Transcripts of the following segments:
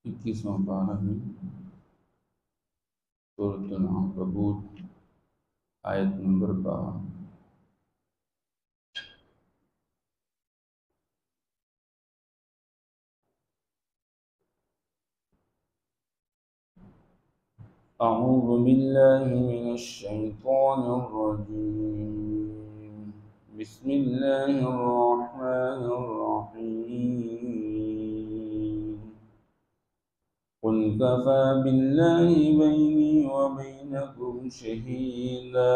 21واں پارہ ہے سورۃ العنکبوت آیت نمبر 12۔ اعوذ باللہ من الشیطان الرجیم، بسم اللہ الرحمن الرحیم۔ قل کفی باللہ بینی وبینکم شہیدا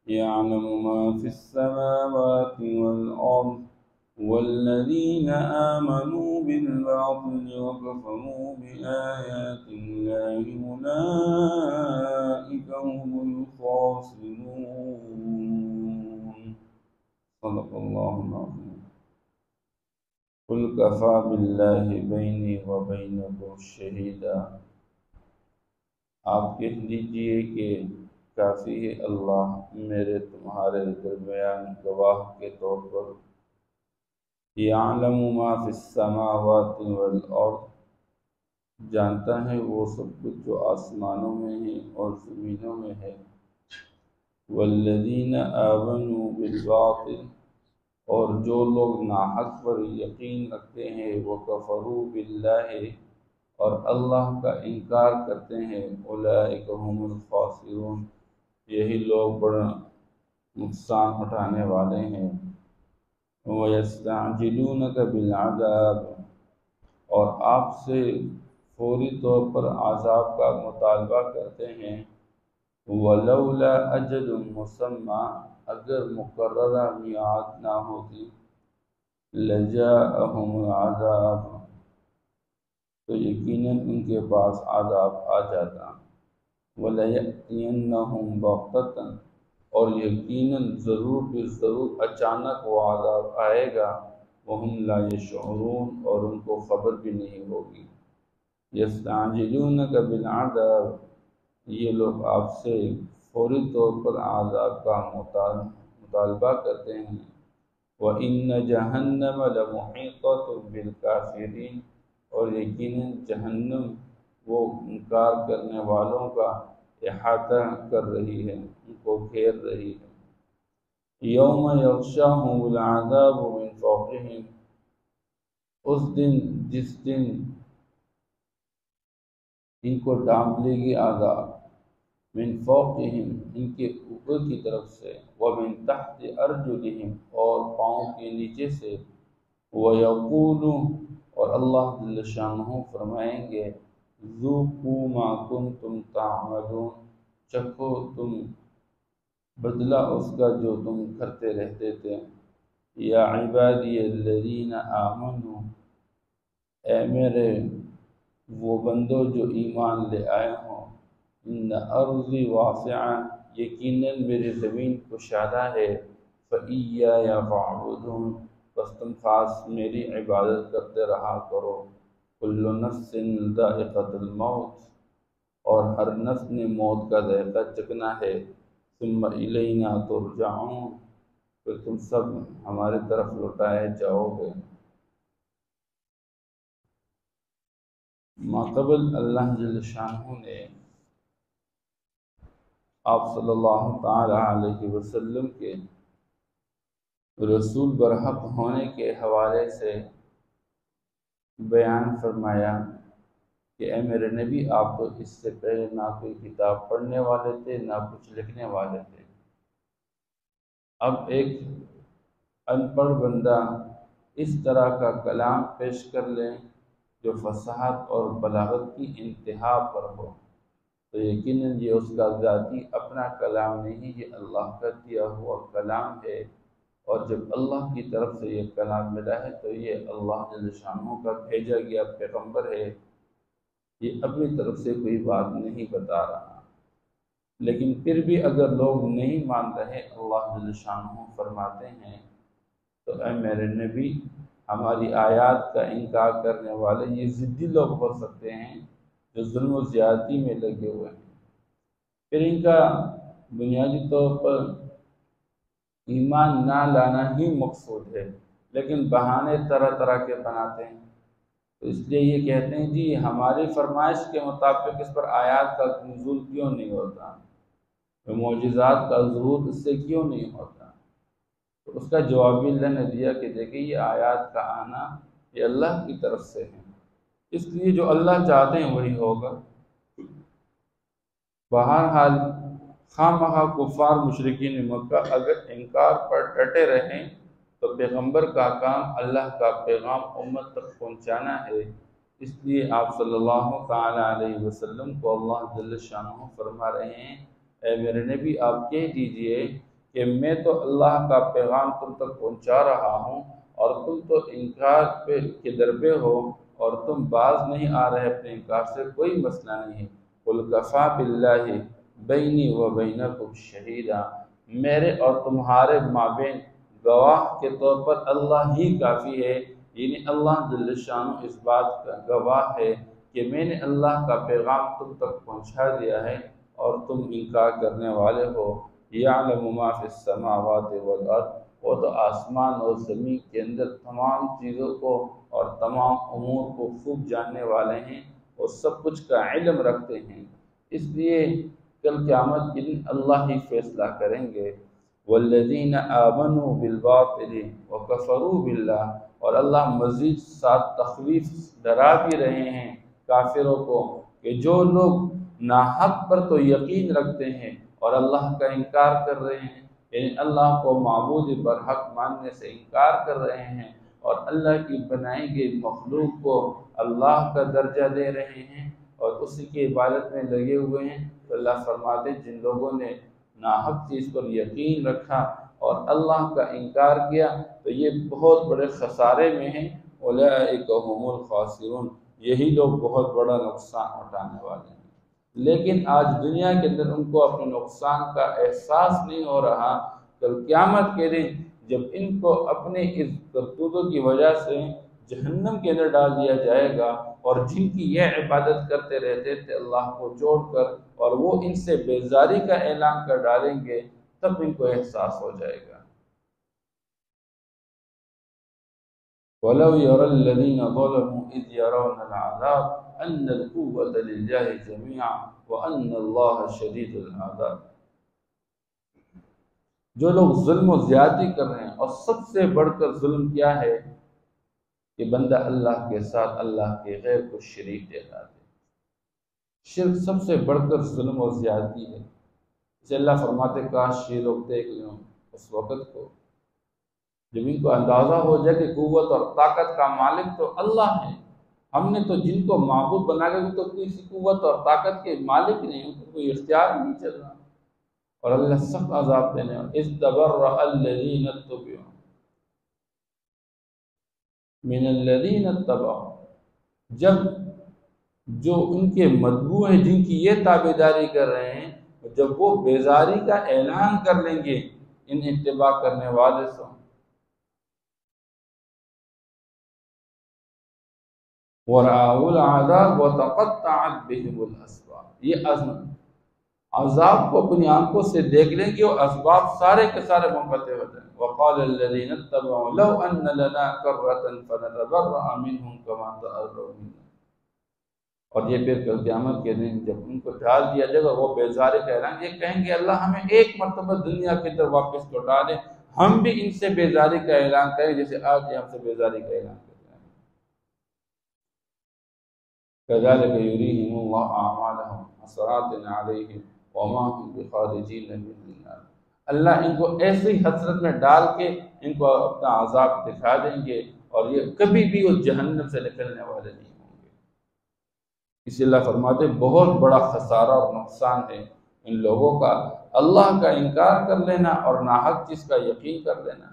یعلم ما فی السماوات والارض والذین آمنوا بالباطل وكفروا بآیات اللہ اولئک هم الخاسرون۔ صدق اللہ العظیم۔ قل کفی باللہ بینی وبینکم شہیدا، آپ کہہ دیجئے کہ کافی ہے اللہ میرے تمہارے درمیان گواہ کے طور پر۔ یعلم ما فی السماوات والارض، جانتا ہے وہ سب کچھ جو آسمانوں میں ہے اور زمینوں میں ہے۔ والذین آمنوا بالباطل، اور جو لوگ ناحق پر یقین رکھتے ہیں، وکفروا باللہ، اور اللہ کا انکار کرتے ہیں، اولئک هم الخاسرون، یہی لوگ بڑا نقصان اٹھانے والے ہیں۔ وَيَسْتَعْجِلُونَكَ بِالْعَذَابِ، اور آپ سے فوری طور پر عذاب کا مطالبہ کرتے ہیں۔ وَلَوْلَا أَجَلٌ مُّسَمًّى، اگر مقررہ میعاد نہ ہوتی، لَجَاءَهُمُ الْعَذَابُ، تو یقیناً ان کے پاس عذاب آ جاتا۔ وَلَيَأْتِيَنَّهُمْ بَغْتَةً، اور یقیناً ضرور بالضرور اچانک وہ عذاب آئے گا۔ وَهُمْ لَا يَشْعُرُونَ، اور ان کو خبر بھی نہیں ہوگی۔ يَسْتَعْجِلُونَكَ بِالْعَذَابِ، یہ لوگ آپ سے فوری طور پر عذاب کا مطالبہ کرتے ہیں۔ وَإِنَّ جَهَنَّمَ لَمُحِيطَةٌ بِالْكَافِرِينَ، اور یقیناً جہنم وہ انکار کرنے والوں کا احاطہ کر رہی ہے، ان کو گھیر رہی ہے۔ یوم یغشاہم العذاب من فوقہم، اس دن جس دن ان کو ڈانپ لے گی عذاب، من فوقہم، ان کے اوپر کی طرف سے، ومن تحت ارجلہم، اور پاؤں کے نیچے سے، ویقول، اور اللہ جل شانہ فرمائیں گے، ذوقوا ما کنتم تعملون، چکھو تم بدلہ اس کا جو تم کرتے رہتے تھے۔ یا عبادی الذین آمنوا، اے میرے وہ بندو جو ایمان لے آئے ہوں، ان ارضی واسعہ، یقیناً میری زمین کشادہ ہے، فإیایا فاعبدون، بس تم خاص میری عبادت کرتے رہا کرو۔ کل نفس ذائقۃ الموت، اور ہر نفس نے موت کا ذائقہ چکھنا ہے۔ ثم الینا ترجعون، پھر تم سب ہماری طرف لوٹائے جاؤ گے۔ ماقبل اللہ جل شانہ نے آپ صلی اللہ تعالی علیہ وسلم کے رسول برحق ہونے کے حوالے سے بیان فرمایا کہ اے میرے نبی، آپ تو اس سے پہلے نہ کوئی کتاب پڑھنے والے تھے، نہ کچھ لکھنے والے تھے۔ اب ایک ان پڑھ بندہ اس طرح کا کلام پیش کر لیں جو فصاحت اور بلاغت کی انتہا پر ہو، تو یقیناً یہ اس کا ذاتی اپنا کلام نہیں، یہ اللہ کا دیا ہوا کلام ہے۔ اور جب اللہ کی طرف سے یہ کلام ملا ہے تو یہ اللہ جل شانہ کا بھیجا گیا پیغمبر ہے، یہ اپنی طرف سے کوئی بات نہیں بتا رہا۔ لیکن پھر بھی اگر لوگ نہیں مان رہے، اللہ جل شانہ فرماتے ہیں تو اے میرے نبی، ہماری آیات کا انکار کرنے والے یہ ضدی لوگ ہو سکتے ہیں جو ظلم و زیادتی میں لگے ہوئے ہیں۔ پھر ان کا بنیادی طور پر ایمان نہ لانا ہی مقصود ہے، لیکن بہانے طرح طرح کے بناتے ہیں۔ تو اس لیے یہ کہتے ہیں جی ہماری فرمائش کے مطابق اس پر آیات کا نزول کیوں نہیں ہوتا، معجزات کا ظہور اس سے کیوں نہیں ہوتا؟ تو اس کا جواب اللہ نے دیا کہ دیکھیں یہ آیات کا آنا یہ اللہ کی طرف سے ہے، اس لیے جو اللہ چاہتے ہیں وہی ہوگا۔ بہرحال خواہ مخواہ کفار مشرکین مکہ اگر انکار پر ڈٹے رہیں تو پیغمبر کا کام اللہ کا پیغام امت تک پہنچانا ہے۔ اس لیے آپ صلی اللہ تعالی علیہ وسلم کو اللہ جل شانہ فرما رہے ہیں اے میرے نبی آپ کہہ دیجئے کہ میں تو اللہ کا پیغام تم تک پہنچا رہا ہوں اور تم تو انکار کے درپے ہو اور تم باز نہیں آ رہے اپنے انکار سے، کوئی مسئلہ نہیں ہے۔ قُلْ كَفَىٰ بِاللَّهِ بَيْنِي وَبَيْنَكُمْ شَهِيدًا، میرے اور تمہارے مابین گواہ کے طور پر اللہ ہی کافی ہے، یعنی اللہ جل شانہ اس بات کا گواہ ہے کہ میں نے اللہ کا پیغام تم تک پہنچا دیا ہے اور تم انکار کرنے والے ہو۔ یعلم ما فی السماوات والارض، وہ تو آسمان اور زمین کے اندر تمام چیزوں کو اور تمام امور کو خوب جاننے والے ہیں اور سب کچھ کا علم رکھتے ہیں، اس لیے کل قیامت کے دن اللہ ہی فیصلہ کریں گے۔ والذین آمنوا بالباطل وکفروا باللہ، اور اللہ مزید ساتھ تخویف ڈرا بھی رہے ہیں کافروں کو کہ جو لوگ ناحق پر تو یقین رکھتے ہیں اور اللہ کا انکار کر رہے ہیں، یعنی اللہ کو معبود برحق ماننے سے انکار کر رہے ہیں اور اللہ کی بنائی گئی مخلوق کو اللہ کا درجہ دے رہے ہیں اور اسی کی عبادت میں لگے ہوئے ہیں، تو اللہ فرماتے ہیں جن لوگوں نے ناحق چیز پر یقین رکھا اور اللہ کا انکار کیا تو یہ بہت بڑے خسارے میں ہیں، اولئک هم الخاسرون، یہی لوگ بہت بڑا نقصان اٹھانے والے ہیں۔ لیکن آج دنیا کے اندر ان کو اپنے نقصان کا احساس نہیں ہو رہا، کل قیامت کے دن جب ان کو اپنے اس کرتوتوں کی وجہ سے جہنم کے اندر ڈال دیا جائے گا، اور جن کی یہ عبادت کرتے رہتے تھے اللہ کو چھوڑ کر اور وہ ان سے بیزاری کا اعلان کر ڈالیں گے، تب ان کو احساس ہو جائے گا۔ وَلَوْ يَرَى الَّذِينَ ظَلَمُوا إِذْ يَرَوْنَ الْعَذَابَ أَنَّ الْقُوَّةَ لِلَّهِ جَمِيعًا وَأَنَّ اللَّهَ شَدِيدُ الْعَذَابِ، جو لوگ ظلم و زیادتی کر رہے ہیں، اور سب سے بڑھ کر ظلم کیا ہے کہ بندہ اللہ کے ساتھ اللہ کے غیر کو شریک ٹھہرا دے۔ شرک سب سے بڑھ کر ظلم و زیادتی ہے، اسے اللہ فرماتے کاش یہ لوگ دیکھ لیں اس وقت کو جب ان کو اندازہ ہو جائے کہ قوت اور طاقت کا مالک تو اللہ ہے، ہم نے تو جن کو معبود بنا کے تو کسی قوت اور طاقت کے مالک نہیں، ان کو کوئی اختیار نہیں چل رہا، اور اللہ سخت عذاب دینے والا۔ اذ تبرأ الذین اتبعوا من الذین اتبعوا، جب جو ان کے متبوع ہیں جن کی یہ تابعداری کر رہے ہیں، جب وہ بیزاری کا اعلان کر لیں گے ان اتباع کرنے والے سے، وَرَأَوُا الْعَذَابَ وَتَقَطَّعَتْ بِهِمُ الْأَسْبَابُ، یہ عذاب کو اپنی آنکھوں سے دیکھ لیں گے اور اسباب سارے کے سارے منقطع ہو جائیں۔ وَقَالَ الَّذِينَ اتَّبَعُوا لَوْ أَنَّ لَنَا كَرَّةً فَنَتَبَرَّأَ مِنْهُمْ كَمَا تَبَرَّأُوا مِنَّا، اور یہ پھر کل قیامت کے دن جب ان کو ڈال دیا جائے گا وہ بیزاری کا اعلان، یہ کہیں گے اللہ ہمیں ایک مرتبہ دنیا کے اندر واپس لوٹا دے، ہم بھی ان سے بیزاری کا اعلان کریں جیسے آج یہ ہم سے بیزاری کا اعلان کرتے ہیں۔ كَذَلِكَ يُرِيهِمُ اللَّهُ أَعْمَالَهُمْ حَسَرَاتٍ عَلَيْهِمْ وَمَا هُمْ بِخَارِجِينَ مِنَ النَّارِ، اللہ ان کو ایسی حسرت میں ڈال کے ان کو اپنا عذاب دکھا دیں گے اور یہ کبھی بھی اس جہنم سے نکلنے والے نہیں ہوں گے۔ اس لیے اللہ فرماتے بہت بڑا خسارہ اور نقصان ہے ان لوگوں کا اللہ کا انکار کر لینا اور ناحق چیز کا یقین کر لینا۔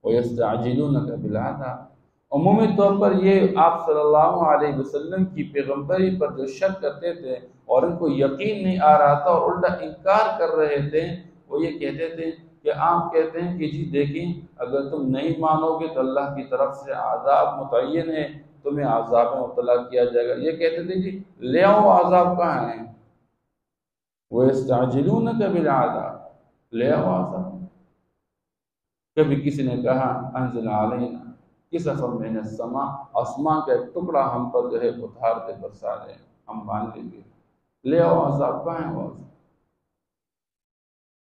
وَيَسْتَعْجِلُونَكَ بِالْعَذَابِ، عمومی طور پر یہ آپ صلی اللہ علیہ وسلم کی پیغمبری پر جو شک کرتے تھے اور ان کو یقین نہیں آ رہا تھا اور الٹا انکار کر رہے تھے، وہ یہ کہتے تھے کہ آپ کہتے ہیں کہ جی دیکھیں اگر تم نہیں مانو گے تو اللہ کی طرف سے عذاب متعین ہے، تمہیں عذاب میں مبتلا کیا جائے گا۔ یہ کہتے تھے جی لے آؤ عذاب کہاں ہے، وَيَسْتَعْجِلُونَكَ بِالْعَذَابِ، لے آؤ عذاب۔ کبھی کسی نے کہا انزل علینا، کسفا من السماء، آسمان کا ایک ٹکڑا ہم پر جو ہے اتار دے، برسا دے، ہم مان لیں گے، لے آؤ عذاب، کہاں ہے وہ عذاب؟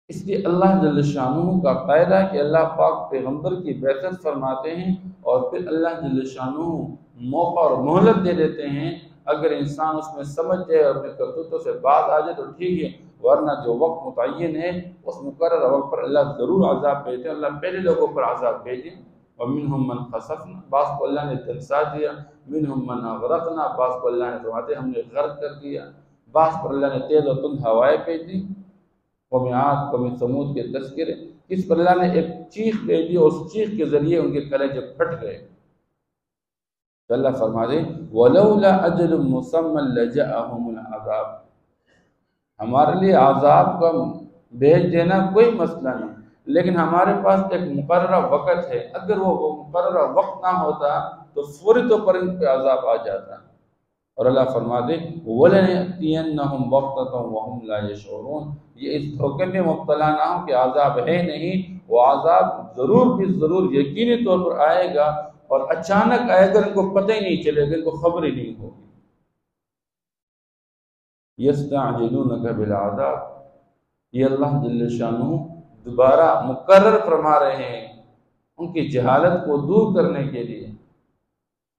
اس لیے اللہ جل شانہ کا قاعدہ ہے کہ اللہ پاک پیغمبر کی بعثت فرماتے ہیں اور پھر اللہ جل شانہ موقع اور مہلت دے دیتے ہیں، اگر انسان اس میں سمجھ جائے اور اپنے کرتوتوں سے باز آ جائے تو ٹھیک ہے، ورنہ جو وقت متعین ہے اس مقررہ وقت پر اللہ ضرور عذاب بھیجتے ہیں۔ اللہ پہلے لوگوں پر عذاب بھیجے، وَمِنْهُمْ مَنْ خَسَفْنَا، بعض کو اللہ نے دھنسا دیا، مِنْهُمْ مَنْ أَغْرَقْنَا، بعض کو اللہ نے فرماتے ہم نے غرق کر دیا، بعض پر اللہ نے تیز اور تند ہوائیں بھیج دی۔ قوم عاد قوم ثمود کے تذکرے، اس پر اللہ نے ایک چیخ بھیج دی اور اس چیخ کے ذریعے ان کے کلیجے پھٹ گئے۔ تو اللہ فرما دے وَلَوْلَا أَجَلٌ مُّسَمًّى لَجَاءَهُمُ الْعَذَابُ، ہمارے لیے عذاب کا بھیج دینا کوئی مسئلہ نہیں، لیکن ہمارے پاس ایک مقررہ وقت ہے، اگر وہ مقررہ وقت نہ ہوتا تو فوری طور پر ان پہ عذاب آ جاتا۔ اور اللہ فرما دے وَلَنَأْتِيَنَّهُمْ بَغْتَةً وَهُمْ لَا يَشْعُرُونَ، یہ اس دھوکے میں مبتلا نہ ہو کہ عذاب ہے نہیں، وہ عذاب ضرور بھی ضرور یقینی طور پر آئے گا، اور اچانک آئے گا، ان کو پتہ ہی نہیں چلے گا، ان کو خبر ہی نہیں ہوگی۔ يَسْتَعْجِلُونَكَ بِالْعَذَابِ، یہ اللہ جل شانہ دوبارہ مقرر فرما رہے ہیں ان کی جہالت کو دور کرنے کے لیے۔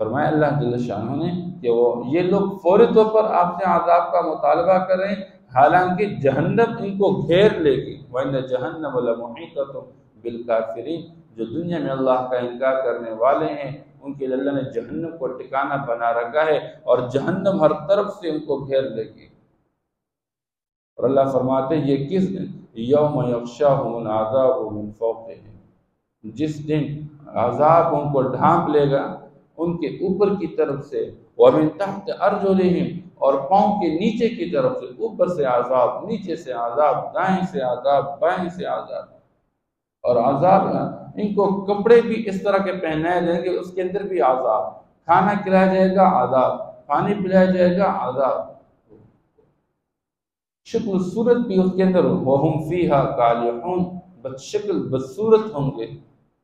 فرمایا اللہ جل شانہ نے کہ یہ لوگ فوری طور پر آپ سے عذاب کا مطالبہ کریں، حالانکہ جہنم ان کو گھیر لے گی۔ وَإِنَّ جَهَنَّمَ لَمُحِيطَةٌ بِالْكَافِرِينَ، جو دنیا میں اللہ کا انکار کرنے والے ہیں ان کے لیے اللہ نے جہنم کو ٹھکانہ بنا رکھا ہے، اور جہنم ہر طرف سے ان کو گھیر لے گی۔ اور اللہ فرماتے ہیں یہ کس دن، یوم یغشاہم العذاب من فوقہم، جس دن عذاب ان کو ڈھانپ لے گا ان کے اوپر کی طرف سے، ومن تحت ارجلہم، اور پاؤں کے نیچے کی طرف سے، اوپر سے عذاب، نیچے سے عذاب، دائیں سے عذاب، بائیں سے عذاب۔ اور عذاب ان کو کپڑے بھی اس طرح کے پہنائے جائیں گے، اس کے اندر بھی عذاب، کھانا کھلایا جائے گا عذاب، پانی پلایا جائے گا عذاب، شکل صورت بھی اس کے اندر، وَهُمْ فِيهَا كَالِحُونَ، بد شکل بدصورت ہوں گے،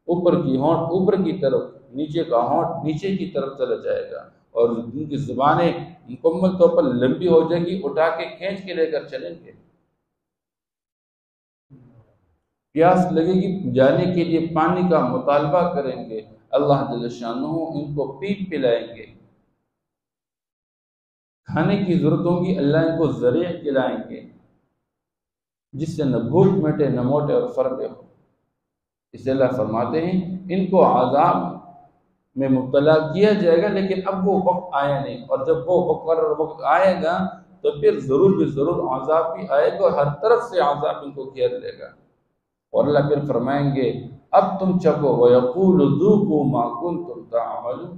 اوپر کی ہونٹ اوپر کی طرف، نیچے کا ہونٹ نیچے کی طرف چلا جائے گا، اور ان کی زبانیں مکمل طور پر لمبی ہو جائیں گی، اٹھا کے کھینچ کے لے کر چلیں گے۔ پیاس لگے گی جانے کے لیے پانی کا مطالبہ کریں گے، اللہ جل شانہ ان کو پیپ پلائیں گے۔ کھانے کی ضرورت ہوگی، اللہ ان کو ذریعہ کھلائیں گے جس سے نہ بھوک مٹے نہ موٹے اور فرقے ہو۔ اس لیے اللہ فرماتے ہیں ان کو عذاب میں مبتلا کیا جائے گا، لیکن اب وہ وقت آیا نہیں، اور جب وہ مقرر وقت آئے گا تو پھر ضرور بھی ضرور عذاب بھی آئے گا، اور ہر طرف سے عذاب ان کو گھیر لے گا۔ اور اللہ پھر فرمائیں گے اب تم چکھو، وَيَقُولُ ذُوقُوا مَا كُنتُمْ تَعْمَلُونَ،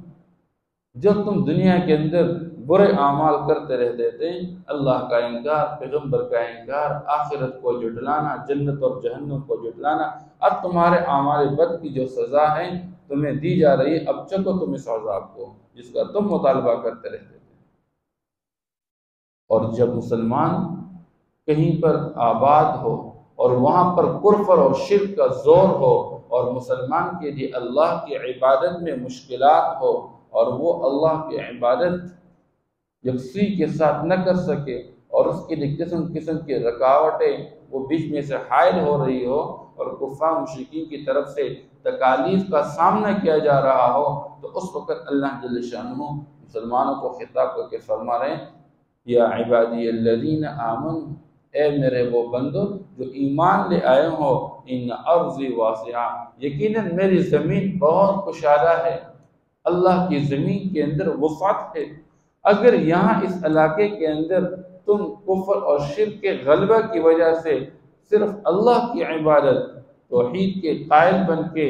جب تم دنیا کے اندر برے اعمال کرتے رہتے تھے، اللہ کا انکار، پیغمبر کا انکار، آخرت کو جھٹلانا، جنت اور جہنم کو جھٹلانا، اب تمہارے اعمال بد کی جو سزا ہے تمہیں دی جا رہی ہے، اب چکھو تم اس عذاب کو جس کا تم مطالبہ کرتے رہتے تھے۔ اور جب مسلمان کہیں پر آباد ہو اور وہاں پر کفر اور شرک کا زور ہو، اور مسلمان کے لیے اللہ کی عبادت میں مشکلات ہو، اور وہ اللہ کی عبادت یکسوئی کے ساتھ نہ کر سکے، اور اس کے لیے قسم قسم کی رکاوٹیں وہ بیچ میں سے حائل ہو رہی ہو، اور کفار مشرکین کی طرف سے تکالیف کا سامنا کیا جا رہا ہو، تو اس وقت اللہ جل شانہ مسلمانوں کو خطاب کر کے فرما رہے ہیں یا عبادی الذین آمنوا، اے میرے وہ بندو جو ایمان لے آئے ہو، ان ارضی واسعہ، یقیناً میری زمین بہت کشادہ ہے، اللہ کی زمین کے اندر وسعت ہے۔ اگر یہاں اس علاقے کے اندر تم کفر اور شرک کے غلبہ کی وجہ سے صرف اللہ کی عبادت، توحید کے قائل بن کے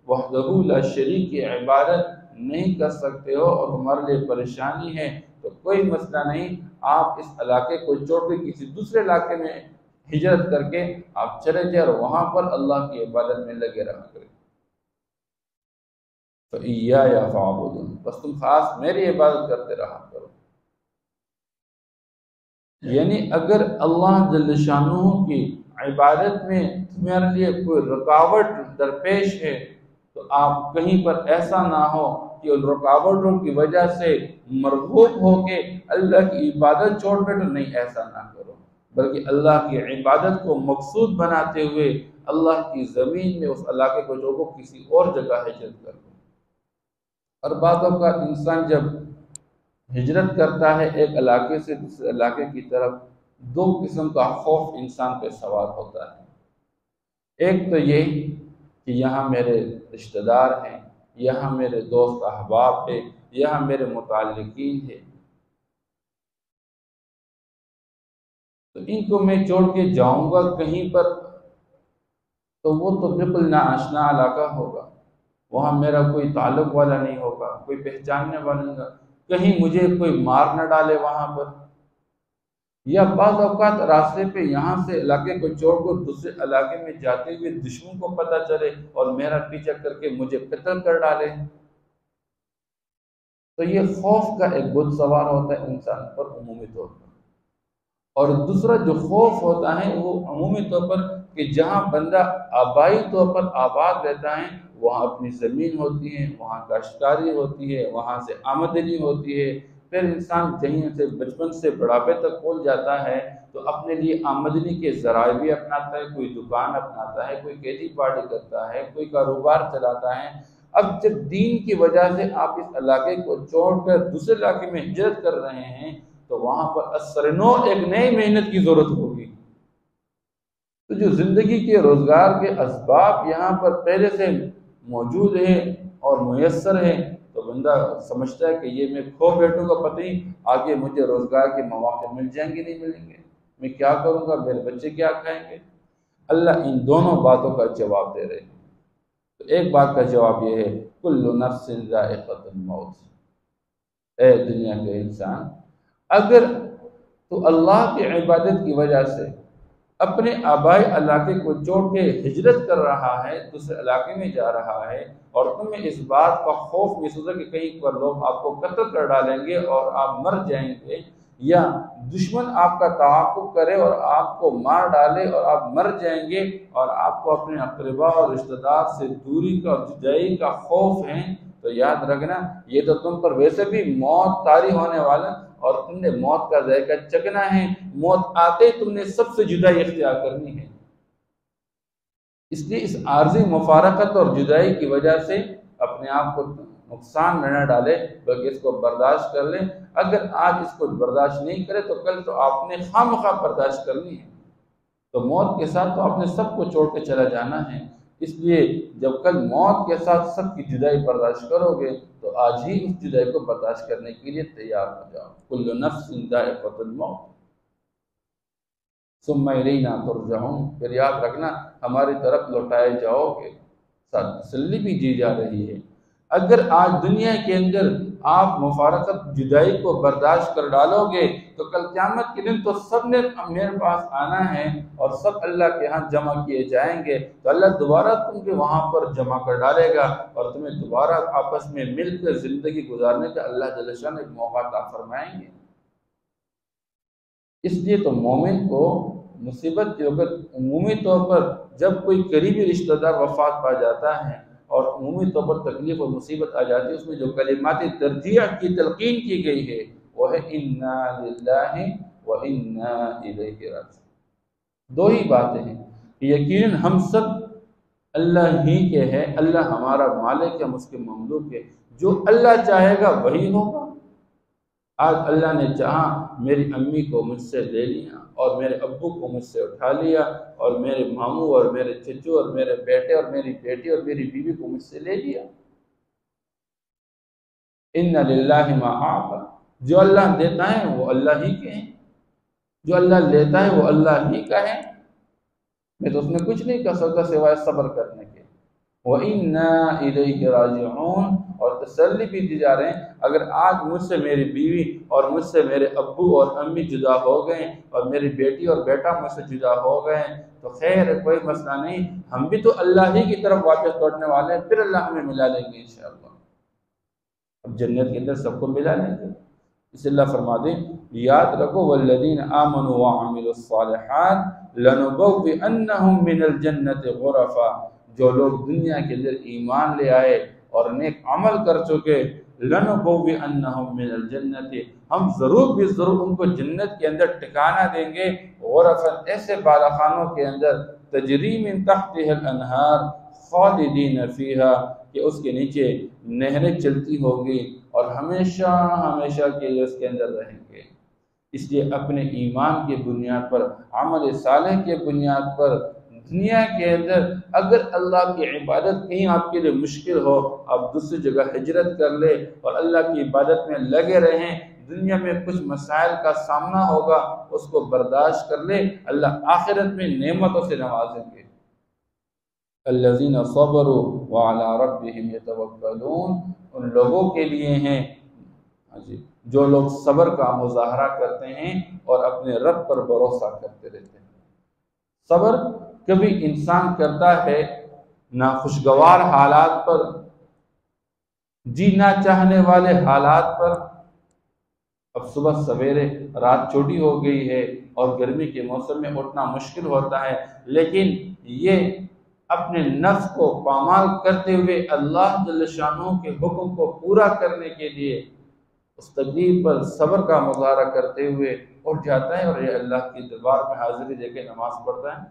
وحدہ لا شریک کی عبادت نہیں کر سکتے ہو، اور تمہارے لیے پریشانی ہے، تو کوئی مسئلہ نہیں، آپ اس علاقے کو چھوڑ کے کسی دوسرے علاقے میں ہجرت کر کے آپ چلے جائیں اور وہاں پر اللہ کی عبادت میں لگے رہا کریں۔ فَإِيَّايَ فَاعْبُدُونِ، بس تم خاص میری عبادت کرتے رہا کرو۔ یعنی اگر اللہ جل شانہ کی عبادت میں تمہارے لیے کوئی رکاوٹ درپیش ہے تو آپ کہیں پر ایسا نہ ہو کہ ان رکاوٹوں کی وجہ سے مرغوب ہو کے اللہ کی عبادت چھوڑ بیٹھو، نہیں، ایسا نہ کرو، بلکہ اللہ کی عبادت کو مقصود بناتے ہوئے اللہ کی زمین میں اس علاقے کو چھوڑو، کسی اور جگہ ہجرت کر دو۔ اور بعض اوقات انسان جب ہجرت کرتا ہے ایک علاقے سے دوسرے علاقے کی طرف، دو قسم کا خوف انسان پہ سوار ہوتا ہے۔ ایک تو یہ کہ یہاں میرے رشتہ دار ہیں، یہاں میرے دوست احباب ہیں، یہاں میرے متعلقین ہیں، تو ان کو میں چھوڑ کے جاؤں گا کہیں پر تو وہ تو بالکل ناآشنا علاقہ ہوگا، وہاں میرا کوئی تعلق والا نہیں ہوگا، کوئی پہچاننے والا نہیں ہوگا، کہیں مجھے کوئی مار نہ ڈالے وہاں پر۔ یا بعض اوقات راستے پہ یہاں سے علاقے کو چھوڑ کر دوسرے علاقے میں جاتے ہوئے دشمن کو پتہ چلے اور میرا پیچھا کر کے مجھے قتل کر ڈالے، تو یہ خوف کا ایک بت سوار ہوتا ہے انسان پر عمومی طور پر۔ اور دوسرا جو خوف ہوتا ہے وہ عمومی طور پر کہ جہاں بندہ آبائی طور پر آباد رہتا ہے، وہاں اپنی زمین ہوتی ہے، وہاں کاشتکاری ہوتی ہے، وہاں سے آمدنی ہوتی ہے، پھر انسان کہیں سے بچپن سے بڑھاپے تک پہنچ جاتا ہے تو اپنے لیے آمدنی کے ذرائع بھی اپناتا ہے، کوئی دکان اپناتا ہے، کوئی کھیتی باڑی کرتا ہے، کوئی کاروبار چلاتا ہے۔ اب جب دین کی وجہ سے آپ اس علاقے کو چھوڑ کر دوسرے علاقے میں ہجرت کر رہے ہیں تو وہاں پر اثر نو ایک نئی محنت کی ضرورت ہوگی۔ تو جو زندگی کے روزگار کے اسباب یہاں پر پہلے سے موجود ہیں اور میسر ہیں تو بندہ سمجھتا ہے کہ یہ میں کھو بیٹھوں گا، پتہ نہیں آگے مجھے روزگار کے مواقع مل جائیں گے نہیں ملیں گے، میں کیا کروں گا، میرے بچے کیا کھائیں گے۔ اللہ ان دونوں باتوں کا جواب دے رہے ہیں۔ تو ایک بات کا جواب یہ ہے، کل نفس ذائقۃ الموت، اے دنیا کے انسان، اگر تو اللہ کی عبادت کی وجہ سے اپنے آبائی علاقے کو چھوڑ کے ہجرت کر رہا ہے، دوسرے علاقے میں جا رہا ہے، اور تمہیں اس بات کا خوف محسوس ہے کہ کہیں پر لوگ آپ کو قتل کر ڈالیں گے اور آپ مر جائیں گے، یا دشمن آپ کا تعاقب کرے اور آپ کو مار ڈالے اور آپ مر جائیں گے، اور آپ کو اپنے اقربا اور رشتہ دار سے دوری کا اور جدائی کا خوف ہے، تو یاد رکھنا یہ تو تم پر ویسے بھی موت طاری ہونے والا، اور تم نے موت کا ذائقہ چکھنا ہے، موت آتے تم نے سب سے جدائی اختیار کرنی ہے۔ اس لیے اس عارضی مفارقت اور جدائی کی وجہ سے اپنے آپ کو نقصان نہ ڈالے، بلکہ اس کو برداشت کر لیں۔ اگر آج اس کو برداشت نہیں کرے تو کل تو آپ نے خواہ برداشت کرنی ہے، تو موت کے ساتھ تو آپ نے سب کو چھوڑ کے چلا جانا ہے۔ اس لیے جب کل موت کے ساتھ سب کی جدائی برداشت کرو گے تو آج ہی اس جدائی کو برداشت کرنے کے لیے تیار ہو جاؤ۔ کل نفس ذائقۃ الموت ثم الینا ترجعون، پھر یاد رکھنا ہماری طرف لوٹائے جاؤ گے۔ ساتھ تسلی بھی دی جا رہی ہے، اگر آج دنیا کے اندر آپ مفارقت جدائی کو برداشت کر ڈالو گے تو کل قیامت کے دن تو سب نے میرے پاس آنا ہے اور سب اللہ کے ہاں جمع کیے جائیں گے، تو اللہ دوبارہ تم کے وہاں پر جمع کر ڈالے گا اور تمہیں دوبارہ آپس میں مل کر زندگی گزارنے کا اللہ جل شانہ ایک موقع عطا فرمائیں گے۔ اس لیے تو مومن کو مصیبت کے وقت عمومی طور پر جب کوئی قریبی رشتہ دار وفات پا جاتا ہے اور عمومی طور پر تکلیف اور مصیبت آ جاتی ہے، اس میں جو کلمات ترجیح کی تلقین کی گئی ہے وہ ہے انا للہ و انا الیہ راجعون۔ دو ہی باتیں ہیں، یقیناً ہم سب اللہ ہی کے ہیں، اللہ ہمارا مالک ہے، ہم اس کے مملوک ہے، جو اللہ چاہے گا وہی ہوگا۔ آج اللہ نے چاہا میری امی کو مجھ سے لے لیا اور میرے ابو کو مجھ سے اٹھا لیا اور میرے ماموں اور میرے چچو اور میرے بیٹے اور میری بیٹی اور میری بیوی کو مجھ سے لے لیا۔ ان للہ ما اعطی، جو اللہ دیتا ہے وہ اللہ ہی کے ہیں، جو اللہ لیتا ہے وہ اللہ ہی کا ہے، میں تو اس میں کچھ نہیں کر سکتا سوائے صبر کرنے کے۔ وَإِنَّا إِلَيْهِ رَاجِعُونَ، اور تسلی بھی دی جا رہے ہیں اگر آج مجھ سے میری بیوی اور مجھ سے میرے ابو اور امی جدا ہو گئے اور میری بیٹی اور بیٹا مجھ سے جدا ہو گئے تو خیر ہے، کوئی مسئلہ نہیں، ہم بھی تو اللہ ہی کی طرف واپس لوٹنے والے ہیں، پھر اللہ ہمیں ملا لیں گے انشاءاللہ۔ اب جنت کے اندر سب کو ملا لیں گے، اس لیے اللہ فرما دیں یاد رکھو والذین آمنوا وعملوا الصالحات لنبوئنہم من الجنت غرفا، جو لوگ دنیا کے اندر ایمان لے آئے اور نیک عمل کر چکے، لَنُبَوِّئَنَّهُم مِّنَ الْجَنَّةِ، ہم ضرور بھی ضرور ان کو جنت کے اندر ٹھکانہ دیں گے، غرفاً ایسے بالا خانوں کے اندر، تجری من تحتها الانہار خالدین فیہا، کہ اس کے نیچے نہریں چلتی ہوگی اور ہمیشہ ہمیشہ کے لیے اس کے اندر رہیں گے۔ اس لیے اپنے ایمان کی بنیاد پر، عمل صالح کے بنیاد پر، دنیا کے اندر اگر اللہ کی عبادت کہیں آپ کے لیے مشکل ہو، آپ دوسری جگہ ہجرت کر لے اور اللہ کی عبادت میں لگے رہیں۔ دنیا میں کچھ مسائل کا سامنا ہوگا، اس کو برداشت کر لے، اللہ آخرت میں نعمتوں سے نوازیں گے۔ الذین صبروا وعلی ربہم یتوکلون، ان لوگوں کے لیے ہیں جو لوگ صبر کا مظاہرہ کرتے ہیں اور اپنے رب پر بھروسہ کرتے رہتے ہیں۔ صبر کبھی انسان کرتا ہے ناخوشگوار حالات پر، جی نہ چاہنے والے حالات پر۔ اب صبح سویرے رات چھوٹی ہو گئی ہے اور گرمی کے موسم میں اٹھنا مشکل ہوتا ہے، لیکن یہ اپنے نفس کو پامال کرتے ہوئے اللہ جل شانہ کے حکم کو پورا کرنے کے لیے اس تکلیف پر صبر کا مظاہرہ کرتے ہوئے اٹھ جاتا ہے اور یہ اللہ کی دربار میں حاضری دے کے نماز پڑھتا ہے۔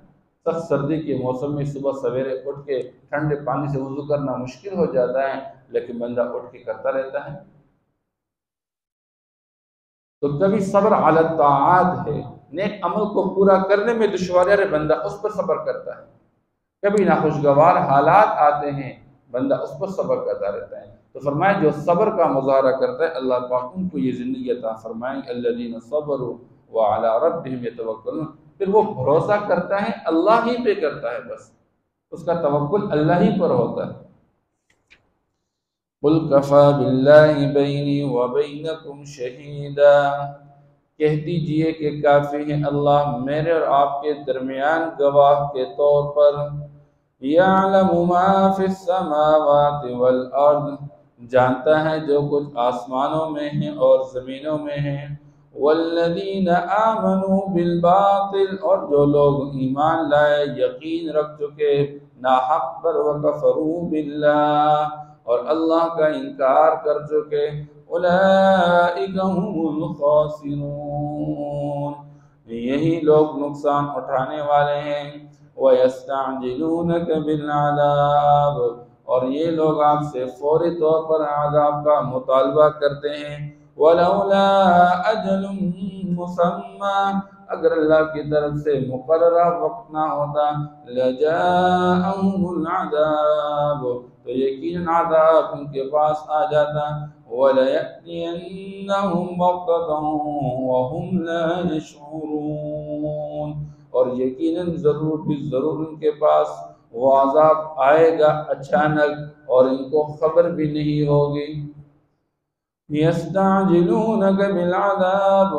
سخت سردی کے موسم میں صبح سویرے اٹھ کے ٹھنڈے پانی سے وضو کرنا مشکل ہو جاتا ہے، لیکن بندہ اٹھ کے کرتا رہتا ہے۔ تو کبھی صبر علی الطاعات ہے، نیک عمل کو پورا کرنے میں دشواریاں ہے، بندہ اس پر صبر کرتا ہے۔ کبھی ناخوشگوار حالات آتے ہیں، بندہ اس پر صبر کرتا رہتا ہے۔ تو فرمایا جو صبر کا مظاہرہ کرتا ہے اللہ پاک ان کو یہ زندگی عطا فرمائیں گے۔ الذین صبروا وعلی ربہم یتوکلون، پھر وہ بھروسہ کرتا ہے اللہ ہی پہ کرتا ہے، بس اس کا توکل اللہ ہی پر ہوتا ہے۔ قُلْ كَفَى بِاللَّهِ بَيْنِي وَبَيْنَكُمْ شَهِيدًا، کہہ دیجئے کہ کافی ہے اللہ میرے اور آپ کے درمیان گواہ کے طور پر۔ يَعْلَمُ مَا فِي السَّمَاوَاتِ وَالْأَرْضِ، جانتا ہے جو کچھ آسمانوں میں ہیں اور زمینوں میں ہیں۔ وَالَّذِينَ آمَنُوا بِالْبَاطِلِ، اور جو لوگ ایمان لائے یقین رکھ چکے ناحق پر، وَكَفَرُوا بِاللَّهِ، اور اللہ کا انکار کر چکے، اولئک هم الخاسرون، یہی لوگ نقصان اٹھانے والے ہیں۔ وَيَسْتَعْجِلُونَكَ بِالْعَذَابِ، اور یہ لوگ آپ سے فوری طور پر عذاب کا مطالبہ کرتے ہیں۔ وَلَوْلَا أَجَلٌ مُّسَمًّى، اگر اللہ کی طرف سے مقررہ وقت نہ ہوتا، لَجَاءَهُمُ الْعَذَابُ، تو یقیناً عذاب ان کے پاس آ جاتا۔ وَلَيَأْتِيَنَّهُمْ بَغْتَةً وَهُمْ لَا يَشْعُرُونَ، اور یقیناً ضرور بھی ضرور ان کے پاس وہ عذاب آئے گا اچانک اور ان کو خبر بھی نہیں ہوگی۔ يَسْتَعْجِلُونَكَ بِالْعَذَابِ،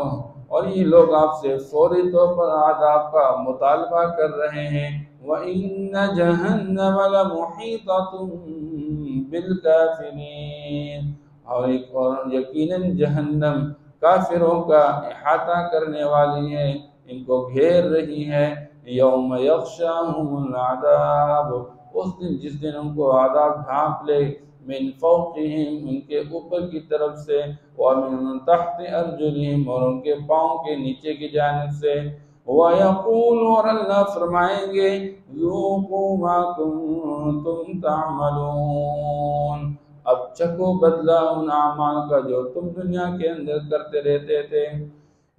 اور یہ لوگ آپ سے فوری طور پر عذاب کا مطالبہ کر رہے ہیں۔ وَإِنَّ جَهَنَّمَ لَمُحِيطَةٌ بِالْكَافِرِينَ، اور یقیناً جہنم کافروں کا احاطہ کرنے والی ہے، ان کو گھیر رہی ہے۔ یوم یغشاہم العذاب، اس دن جس دن ان کو عذاب ڈھانپ لے، من فوقہم، ان کے اوپر کی طرف سے، ومن تحت ارجلہم، اور ان کے پاؤں کے نیچے کی جانب سے۔ وَيَقُولُ، اور اللہ فرمائیں گے، ذُوقُوا مَا كُنتُمْ تَعْمَلُونَ، اب چکھو بدلہ ان اعمال کا جو تم دنیا کے اندر کرتے رہتے تھے۔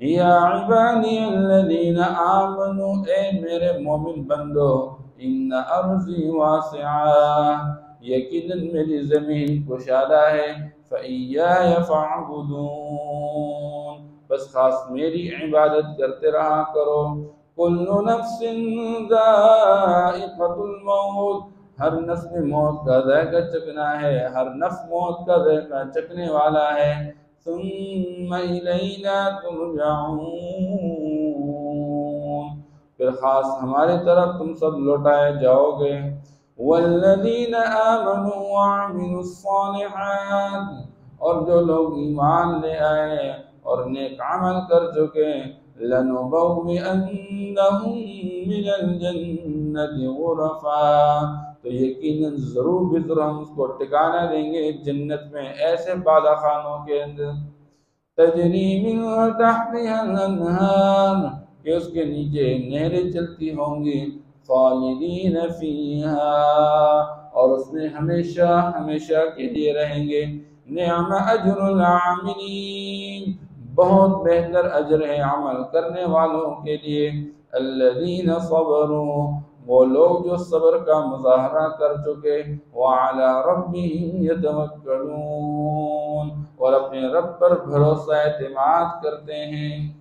یا عبادی الذین آمنوا، اے میرے مومن بندو، ان ارضی واسعہ، یقیناً میری زمین کشادہ ہے، فإیایا فاعبدون، بس خاص میری عبادت کرتے رہا کرو۔ کل نفس ذائقۃ الموت، ہر نفس میں موت کا ذائقہ چکھنا ہے، ہر نفس موت کا ذائقہ چکھنے والا ہے۔ ثم الینا ترجعون، پھر خاص ہماری طرف تم سب لوٹائے جاؤ گے۔ والذین آمنوا وعملوا الصالحات، اور جو لوگ ایمان لے آئے اور نیک عمل کر چکے، لنبوئنہم من الجنة غرفا، تو یقیناً ضرور بھی ضرور ہم اس کو ٹھکانہ دیں گے جنت میں ایسے بالا خانوں کے اندر تجری من تحتها الانہار کہ اس کے نیچے نہریں چلتی ہوں گی خالدین فیہا اور اس میں ہمیشہ ہمیشہ کے لیے رہیں گے نعم اجر العاملین بہت بہتر اجر ہے عمل کرنے والوں کے لیے الذین صبروا وہ لوگ جو صبر کا مظاہرہ کر چکے وعلی ربہم یتوکلون اور اپنے رب پر بھروسہ اعتماد کرتے ہیں